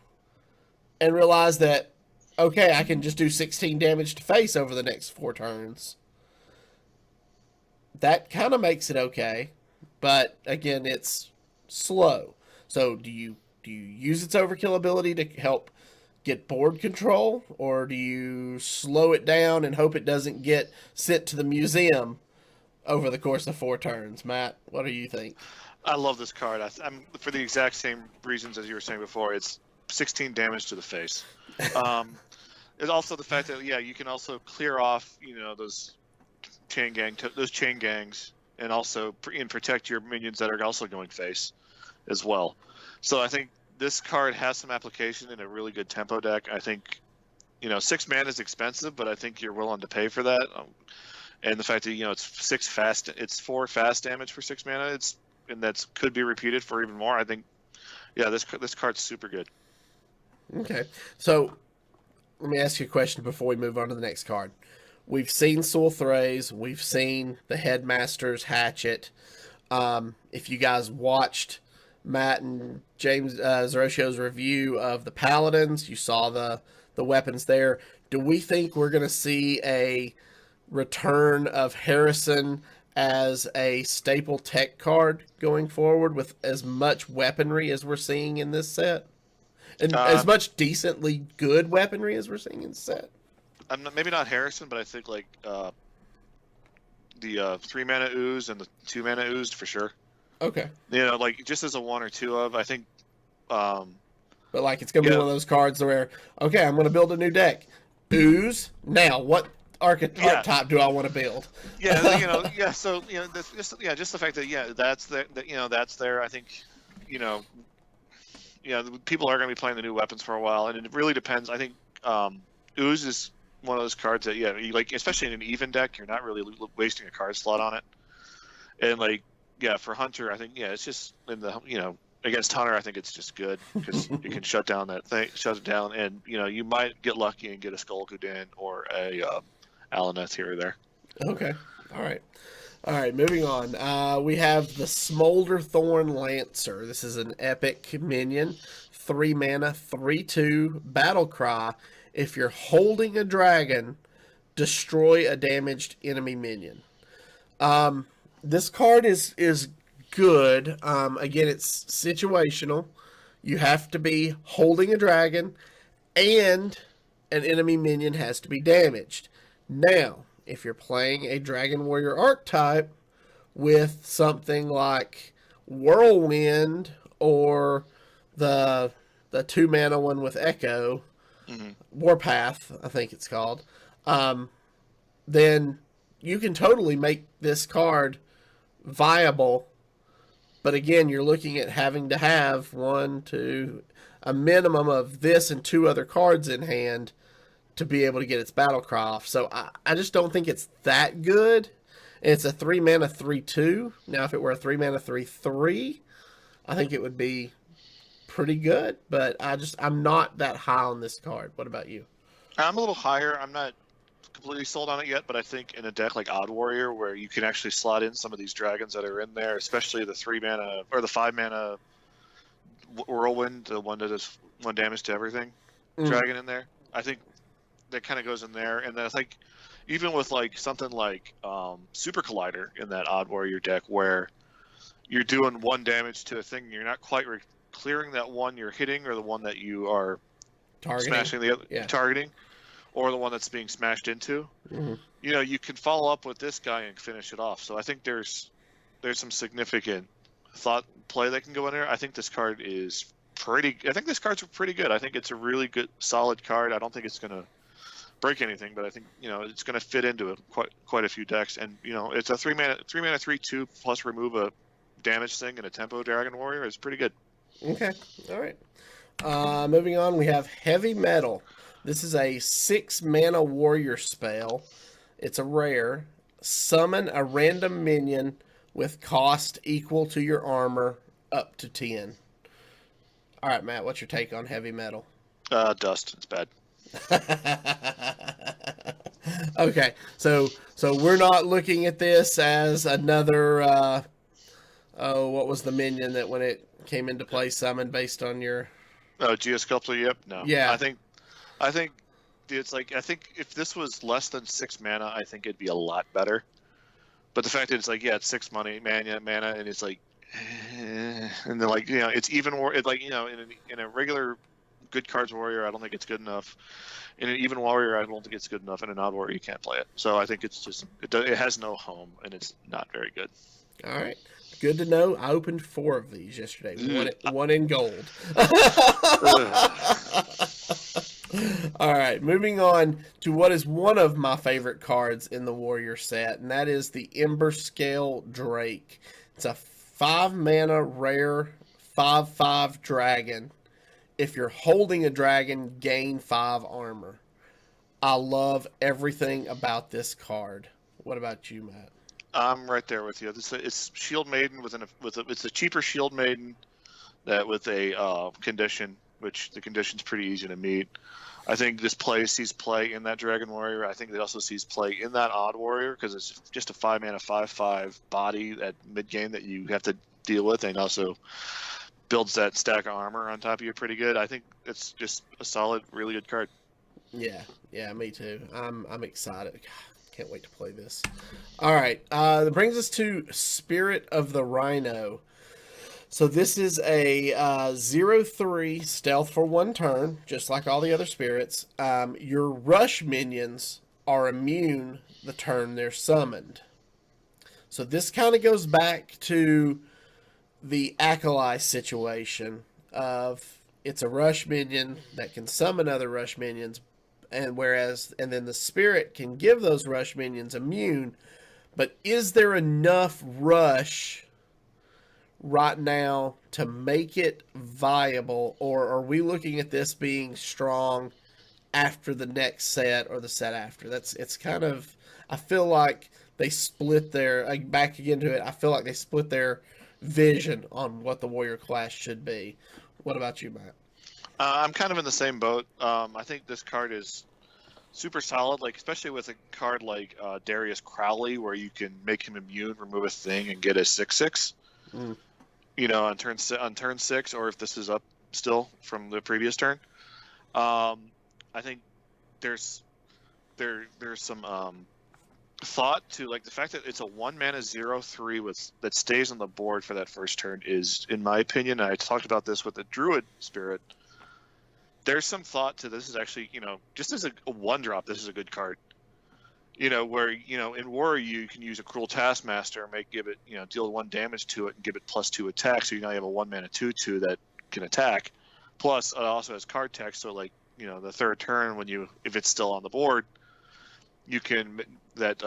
S1: and realize that, okay, I can just do 16 damage to face over the next 4 turns. That kind of makes it okay, but again, it's slow. So do you use its overkill ability to help get board control, or do you slow it down and hope it doesn't get sent to the museum over the course of 4 turns? Matt, what do you think?
S2: I love this card. I'm for the exact same reasons as you were saying before. It's 16 damage to the face. It's also the fact that you can also clear off those chain gangs, and also protect your minions that are also going face as well. So I think this card has some application in a really good tempo deck. I think 6 mana is expensive, but I think you're willing to pay for that. And the fact that it's 4 fast damage for 6 mana, and that's could be repeated for even more. I think this card's super good.
S1: Okay, so let me ask you a question before we move on to the next card. We've seen Sul'Thraze, we've seen the Headmaster's Hatchet. If you guys watched Matt and James Zeroshio's review of the Paladins, you saw the weapons there. Do we think we're going to see a return of Harrison as a staple tech card going forward with as much weaponry as we're seeing in this set? And as much decently good weaponry as we're seeing in the set?
S2: Maybe not Harrison, but I think like the 3 mana ooze and the 2 mana ooze for sure.
S1: Okay.
S2: Like just as a 1 or 2 of, I think.
S1: But like it's gonna be one of those cards where, okay, I'm gonna build a new deck. Ooze. Now what archetype do I want to build?
S2: So just the fact that that's there. I think people are going to be playing the new weapons for a while, and it really depends. I think ooze is one of those cards that you like, especially in an even deck, you're not really wasting a card slot on it. And like yeah, for Hunter, I think it's just in the against Hunter, I think it's just good because you can shut down that thing, shut it down, and you might get lucky and get a Skull Gudin or a Alaneth here or there.
S1: Okay. All right. All right, moving on. We have the Smolder Thorn Lancer. This is an epic minion. 3 mana, 3/2, battle cry. If you're holding a dragon, destroy a damaged enemy minion. This card is good. Again, it's situational. You have to be holding a dragon, and an enemy minion has to be damaged. Now, if you're playing a Dragon Warrior archetype with something like Whirlwind or the 2 mana one with Echo, Warpath, I think it's called, then you can totally make this card viable. But again, you're looking at having to have a minimum of this and 2 other cards in hand to be able to get its battle cry off. So I just don't think it's that good. It's a 3 mana 3/2. Now, if it were a 3 mana 3/3, I think it would be pretty good. But I'm not that high on this card. What about you?
S2: I'm a little higher. I'm not completely sold on it yet, but I think in a deck like Odd Warrior, where you can actually slot in some of these dragons that are in there, especially the 3 mana or the 5 mana Whirlwind, the one that does 1 damage to everything, dragon in there. I think that kind of goes in there, and then I think even with like something like Super Collider in that Odd Warrior deck, where you're doing 1 damage to a thing, you're not quite clearing that one you're hitting or the one that you are smashing the other, targeting, or the one that's being smashed into. You can follow up with this guy and finish it off. So I think there's some significant thought play that can go in there. I think this card is I think this card's pretty good. I think it's a really good, solid card. I don't think it's gonna break anything, but I think it's going to fit into quite a few decks, and it's a 3 mana 3/2 plus remove a damage thing and a tempo Dragon Warrior is pretty good.
S1: Okay, all right. Moving on, we have Heavy Metal. This is a 6 mana warrior spell. It's a rare. Summon a random minion with cost equal to your armor up to 10. All right, Matt, what's your take on Heavy Metal?
S2: Dust. It's bad.
S1: Okay, so we're not looking at this as another what was the minion that when it came into play summoned based on your
S2: Geosculptor? Yep. No.
S1: Yeah.
S2: I think it's like, I think if this was less than 6 mana, I think it'd be a lot better. But the fact that it's like, it's 6 mana, and it's like, and then like it's even more. It's like in a regular good cards warrior, I don't think it's good enough. In an even warrior, I don't think it's good enough. In an odd warrior, you can't play it. So I think it's just it has no home, and it's not very good.
S1: All right, good to know. I opened 4 of these yesterday. One in gold. All right, moving on to what is one of my favorite cards in the warrior set, and that is the Ember Scale Drake. It's a 5 mana rare 5/5 dragon. If you're holding a dragon, gain 5 armor. I love everything about this card. What about you, Matt?
S2: I'm right there with you. It's Shield Maiden it's a cheaper Shield Maiden that with a condition, which the condition's pretty easy to meet. I think this sees play in that Dragon Warrior. I think it also sees play in that Odd Warrior because it's just a 5 mana 5/5 body at mid game that you have to deal with, and also builds that stack of armor on top of you pretty good. I think it's just a solid, really good card.
S1: Yeah, me too. I'm excited. God, can't wait to play this. All right, that brings us to Spirit of the Rhino. So this is a 0/3 stealth for 1 turn, just like all the other spirits. Your rush minions are immune the turn they're summoned. So this kind of goes back to the Acolyte situation of it's a rush minion that can summon other rush minions, and then the spirit can give those rush minions immune. But is there enough rush right now to make it viable, or are we looking at this being strong after the next set or the set after? It's kind of, I feel like they split their back again to it. I feel like they split their vision on what the warrior class should be. What about you, Matt?
S2: I'm kind of in the same boat. I think this card is super solid, like especially with a card like Darius Crowley, where you can make him immune, remove a thing, and get a 6/6.
S1: Mm.
S2: You know, on turn 6, or if this is up still from the previous turn. I think there's some thought to like the fact that it's a 1-mana 0/3 with that stays on the board for that first turn is, in my opinion, and I talked about this with the Druid Spirit. There's some thought to this is actually, you know, just as a 1-drop, this is a good card. You know, where, you know, in Warrior you can use a Cruel Taskmaster and give it, you know, deal 1 damage to it and give it +2 attack, so you now have a 1-mana 2/2 that can attack. Plus, it also has card text, so like, you know, the third turn if it's still on the board, you can that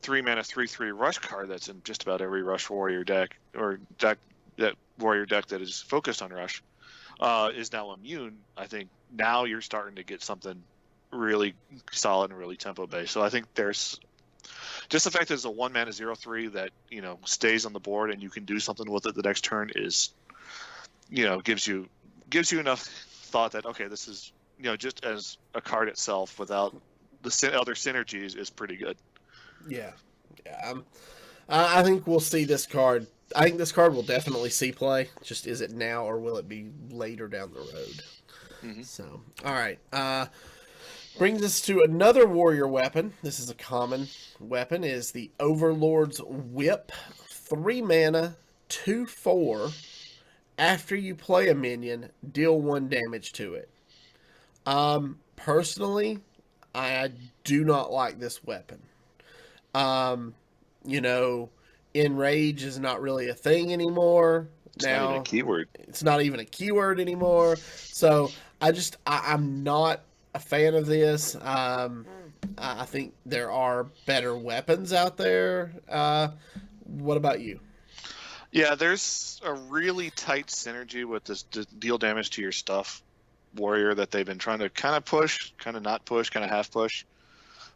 S2: 3-mana 3/3 rush card that's in just about every rush warrior deck or that warrior deck that is focused on rush is now immune. I think now you're starting to get something really solid and really tempo based. So I think there's just the fact that it's a 1-mana 0/3 that, you know, stays on the board and you can do something with it the next turn is, you know, gives you enough thought that, okay, this is, you know, just as a card itself without the other synergies is pretty good.
S1: Yeah. I think we'll see this card. I think this card will definitely see play. Just is it now or will it be later down the road?
S2: Mm-hmm.
S1: So, all right. Brings us to another warrior weapon. This is a common weapon. Is the Overlord's Whip. 3-mana, 2/4. After you play a minion, deal 1 damage to it. Personally, I do not like this weapon. You know, Enrage is not really a thing anymore.
S2: It's not even a keyword.
S1: It's not even a keyword anymore. So I'm not a fan of this. I think there are better weapons out there. What about you?
S2: Yeah, there's a really tight synergy with this deal damage to your stuff warrior that they've been trying to kind of push, kind of not push, kind of half push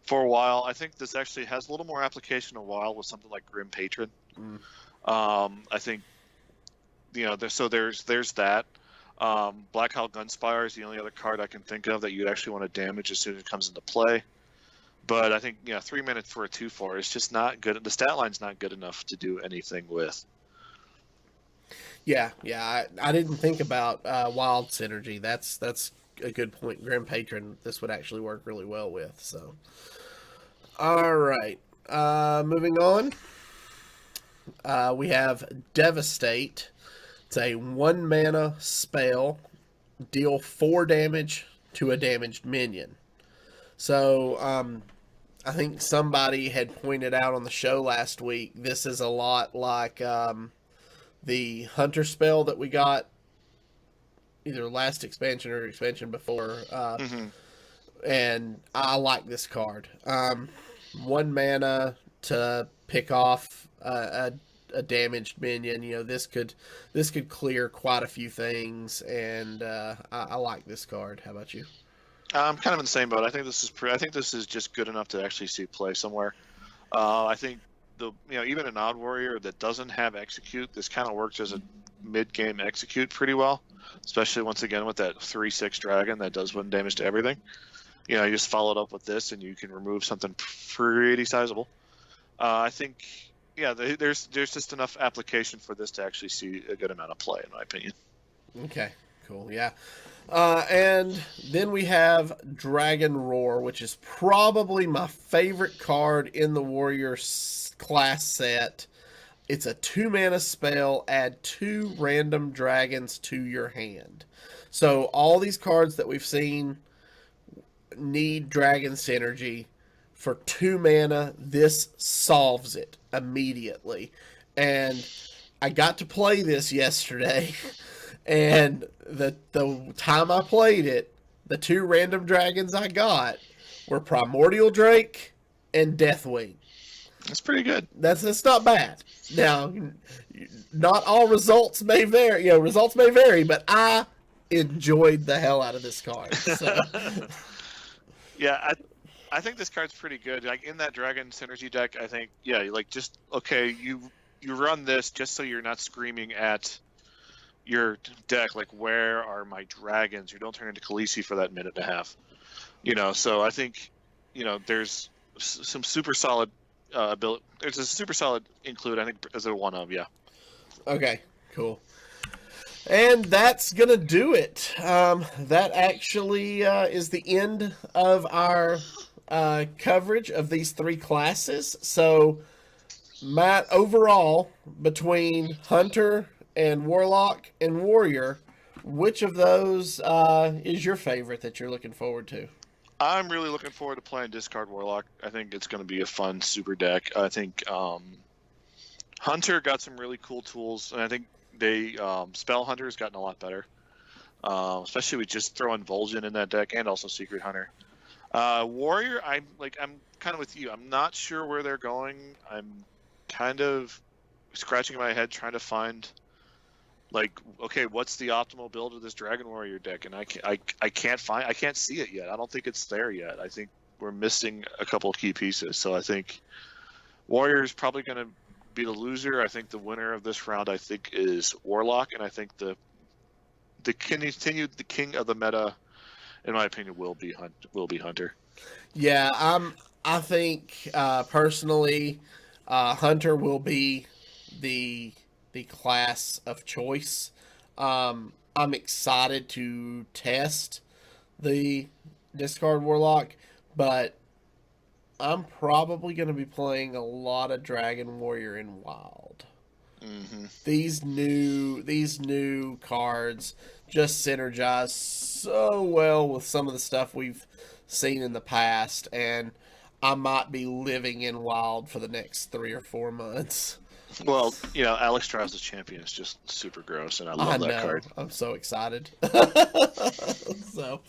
S2: for a while. I think this actually has a little more application in a while with something like Grim Patron. I think, you know, there's that. Black Hole Gunspire is the only other card I can think of that you'd actually want to damage as soon as it comes into play. But I think, 3 minutes for a 2/4 is just not good. The stat line's not good enough to do anything with.
S1: Yeah. I didn't think about wild synergy. That's a good point. Grim Patron, this would actually work really well with. So, all right. Moving on. We have Devastate. It's a 1-mana spell. Deal 4 damage to a damaged minion. So, I think somebody had pointed out on the show last week, this is a lot like the Hunter spell that we got either last expansion or expansion before. And I like this card. 1 mana to pick off a damaged minion. You know, this could clear quite a few things, and I like this card. How about you?
S2: I'm kind of in the same boat. I think this is just good enough to actually see play somewhere. I think even an Odd Warrior that doesn't have Execute, this kind of works as a mid-game Execute pretty well, especially once again with that 3/6 dragon that does 1 damage to everything. You just follow it up with this and you can remove something pretty sizable. I think, there's just enough application for this to actually see a good amount of play, in my opinion.
S1: Okay, cool, yeah. And then we have Dragon Roar, which is probably my favorite card in the Warrior class set. It's a 2-mana spell, add 2 random dragons to your hand. So all these cards that we've seen need dragon synergy. For 2 mana, this solves it immediately. And I got to play this yesterday, and the time I played it, the 2 random dragons I got were Primordial Drake and Deathwing.
S2: That's pretty good.
S1: That's not bad. Now, not all results may vary. Results may vary, but I enjoyed the hell out of this card. So.
S2: Yeah, I think this card's pretty good. Like in that Dragon Synergy deck, I think, yeah, like just okay, you run this just so you're not screaming at your deck like, where are my dragons? You don't turn into Khaleesi for that minute and a half. So I think, there's some super solid ability. There's a super solid include, I think, as a one of, yeah.
S1: Okay, cool. And that's going to do it. That actually is the end of our coverage of these three classes. So, Matt, overall, between Hunter and Warlock and Warrior, which of those is your favorite that you're looking forward to?
S2: I'm really looking forward to playing Discard Warlock. I think it's going to be a fun super deck. I think Hunter got some really cool tools, and I think Spell Hunter has gotten a lot better, especially with just throwing Vol'jin in that deck and also Secret Hunter. Warrior, I'm kind of with you. I'm not sure where they're going. I'm kind of scratching my head trying to find, like, okay, what's the optimal build of this Dragon Warrior deck? And I can't see it yet. I don't think it's there yet. I think we're missing a couple of key pieces. So I think Warrior is probably going to be the loser. I think the winner of this round, I think, is Warlock, and I think the king of the meta, in my opinion, will be Hunter.
S1: Yeah, I think personally, Hunter will be the class of choice. I'm excited to test the Discard Warlock, but I'm probably going to be playing a lot of Dragon Warrior in Wild.
S2: Mm-hmm.
S1: These new cards just synergize so well with some of the stuff we've seen in the past, and I might be living in Wild for the next 3 or 4 months.
S2: Well, Alex Strauss' champion is just super gross, and I love that card.
S1: I'm so excited. So,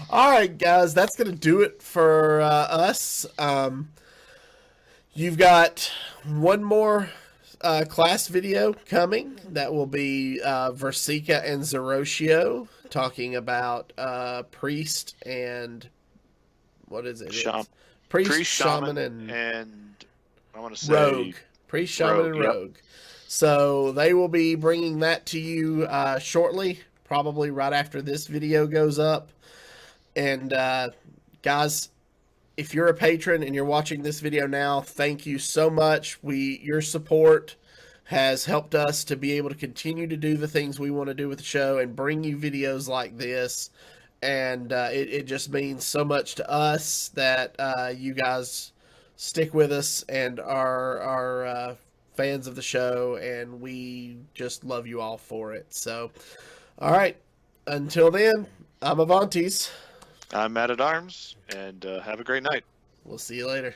S1: all right, guys, that's going to do it for us. You've got one more class video coming. That will be Versika and Zerotio talking about Priest and what is it? Priest, Shaman, and I want to say Rogue. Priest, Shaman, and Rogue. Yep. So they will be bringing that to you shortly, probably right after this video goes up. And guys, if you're a patron and you're watching this video now, thank you so much. Your support has helped us to be able to continue to do the things we want to do with the show and bring you videos like this. And it just means so much to us that you guys stick with us and are fans of the show, and we just love you all for it. So, all right, until then, I'm Avanties.
S2: I'm Mattatarms, and have a great night.
S1: We'll see you later.